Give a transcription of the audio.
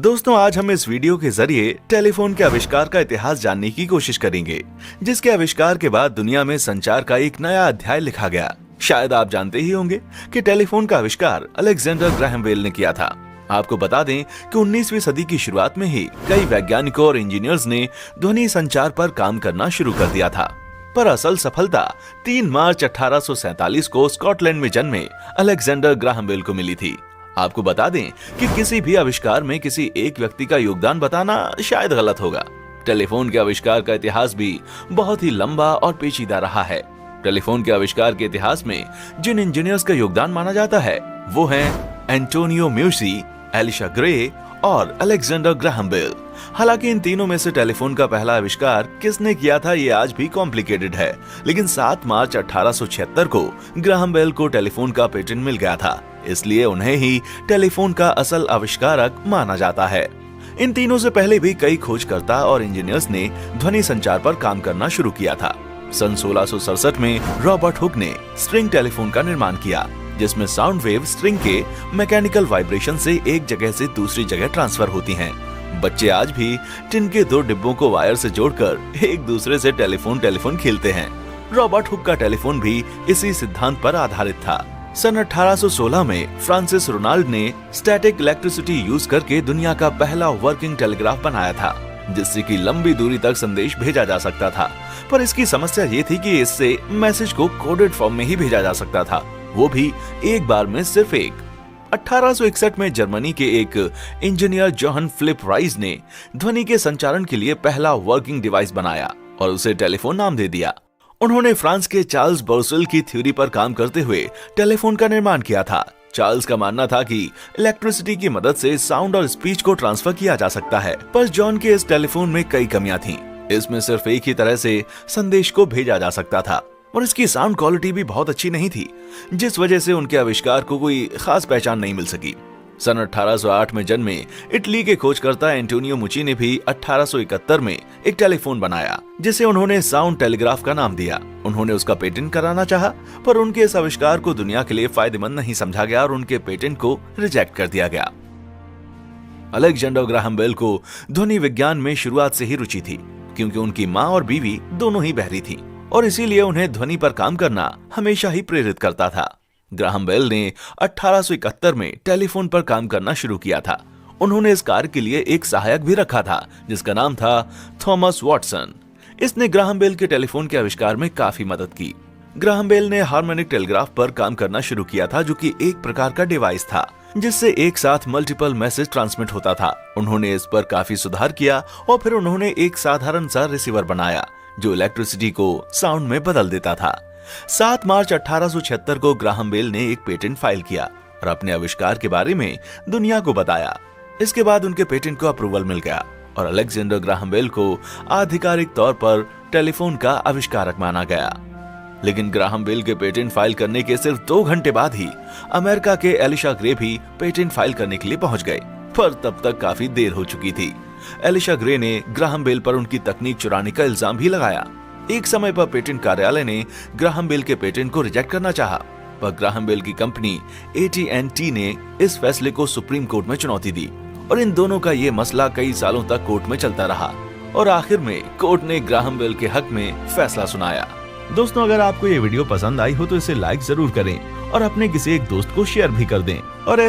दोस्तों, आज हम इस वीडियो के जरिए टेलीफोन के आविष्कार का इतिहास जानने की कोशिश करेंगे, जिसके आविष्कार के बाद दुनिया में संचार का एक नया अध्याय लिखा गया। शायद आप जानते ही होंगे कि टेलीफोन का आविष्कार अलेक्जेंडर ग्राहम बेल ने किया था। आपको बता दें कि 19वीं सदी की शुरुआत में ही कई वैज्ञानिकों और इंजीनियर्स ने ध्वनि संचार पर काम करना शुरू कर दिया था, पर असल सफलता 3 मार्च 1847 को स्कॉटलैंड में जन्मे अलेक्जेंडर ग्राहम बेल को मिली थी। आपको बता दें कि किसी भी आविष्कार में किसी एक व्यक्ति का योगदान बताना शायद गलत होगा। टेलीफोन के आविष्कार का इतिहास भी बहुत ही लंबा और पेचीदा रहा है। टेलीफोन के आविष्कार के इतिहास में जिन इंजीनियर्स का योगदान माना जाता है वो हैं एंटोनियो म्यूसी, एलिशा ग्रे और अलेक्जेंडर ग्राहम बेल। हालांकि इन तीनों में से टेलीफोन का पहला आविष्कार किसने किया था ये आज भी कॉम्प्लिकेटेड है, लेकिन 7 मार्च 1876 को ग्राहम बेल को टेलीफोन का पेटेंट मिल गया था, इसलिए उन्हें ही टेलीफोन का असल आविष्कारक माना जाता है। इन तीनों से पहले भी कई खोजकर्ता और इंजीनियर्स ने ध्वनि संचार पर काम करना शुरू किया था। सन 1667 में रॉबर्ट हुक ने स्ट्रिंग टेलीफोन का निर्माण किया, जिसमें साउंड वेव स्ट्रिंग के मैकेनिकल वाइब्रेशन से एक जगह से दूसरी जगह ट्रांसफर होती हैं। बच्चे आज भी टिन के 2 डिब्बों को वायर से जोड़कर एक दूसरे से टेलीफोन खेलते हैं। रॉबर्ट हुक का टेलीफोन भी इसी सिद्धांत पर आधारित था। सन 1816 में फ्रांसिस रोनाल्ड ने स्टैटिक इलेक्ट्रिसिटी यूज करके दुनिया का पहला वर्किंग टेलीग्राफ बनाया था, जिससे कि लंबी दूरी तक संदेश भेजा जा सकता था। पर इसकी समस्या ये थी कि इससे मैसेज को कोडेड फॉर्म में ही भेजा जा सकता था, वो भी एक बार में सिर्फ एक। 1861 में जर्मनी के एक इंजीनियर जोहन फिलिप राइस ने ध्वनि के संचारण के लिए पहला वर्किंग डिवाइस बनाया और उसे टेलीफोन नाम दे दिया। उन्होंने फ्रांस के चार्ल्स बर्सेल की थ्योरी पर काम करते हुए टेलीफोन का निर्माण किया था। चार्ल्स का मानना था कि इलेक्ट्रिसिटी की मदद से साउंड और स्पीच को ट्रांसफर किया जा सकता है, पर जॉन के इस टेलीफोन में कई कमियां थीं। इसमें सिर्फ एक ही तरह से संदेश को भेजा जा सकता था और इसकी साउंड क्वालिटी भी बहुत अच्छी नहीं थी, जिस वजह से उनके आविष्कार को कोई खास पहचान नहीं मिल सकी। सन 1808 में जन्मे इटली के खोजकर्ता एंटोनियो मुची ने भी 1871 में एक टेलीफोन बनाया, जिसे उन्होंने साउंड टेलीग्राफ का नाम दिया। उन्होंने उसका पेटेंट कराना चाहा, पर उनके इस आविष्कार को दुनिया के लिए फायदेमंद नहीं समझा गया और उनके पेटेंट को रिजेक्ट कर दिया गया। अलेक्जेंडर ग्राहम बेल को ध्वनि विज्ञान में शुरुआत से ही रुचि थी, क्योंकि उनकी माँ और बीवी दोनों ही बहरी थी और इसीलिए उन्हें ध्वनि पर काम करना हमेशा ही प्रेरित करता था। ग्राहम बेल ने 1871 में टेलीफोन पर काम करना शुरू किया था। उन्होंने इस कार्य के लिए एक सहायक भी रखा था, जिसका नाम था थॉमस वॉटसन। इसने ग्राहम बेल के टेलीफोन के आविष्कार में काफी मदद की। ग्राहम बेल ने हार्मोनिक टेलीग्राफ पर काम करना शुरू किया था, जो कि एक प्रकार का डिवाइस था जिससे एक साथ मल्टीपल मैसेज ट्रांसमिट होता था। उन्होंने इस पर काफी सुधार किया और फिर उन्होंने एक साधारण सा रिसीवर बनाया जो इलेक्ट्रिसिटी को साउंड में बदल देता था। 7 मार्च 1876 को ग्राहम बेल ने एक पेटेंट फाइल किया और अपने आविष्कार के बारे में दुनिया को बताया। इसके बाद उनके पेटेंट को अप्रूवल मिल गया और अलेक्जेंडर ग्राहम बेल को आधिकारिक तौर पर टेलीफोन का आविष्कारक माना गया। लेकिन ग्राहम बेल के पेटेंट फाइल करने के सिर्फ 2 घंटे बाद ही अमेरिका के एलिशा ग्रे भी पेटेंट फाइल करने के लिए पहुंच गए, पर तब तक काफी देर हो चुकी थी। एलिशा ग्रे ने ग्राहम बेल पर उनकी तकनीक चुराने का इल्जाम भी लगाया। एक समय पर पेटेंट कार्यालय ने ग्राहम बेल के पेटेंट को रिजेक्ट करना चाहा, पर ग्राहम बेल की कंपनी AT&T ने इस फैसले को सुप्रीम कोर्ट में चुनौती दी और इन दोनों का ये मसला कई सालों तक कोर्ट में चलता रहा और आखिर में कोर्ट ने ग्राहम बेल के हक में फैसला सुनाया। दोस्तों, अगर आपको ये वीडियो पसंद आई हो तो इसे लाइक जरूर करें और अपने किसी एक दोस्त को शेयर भी कर दें और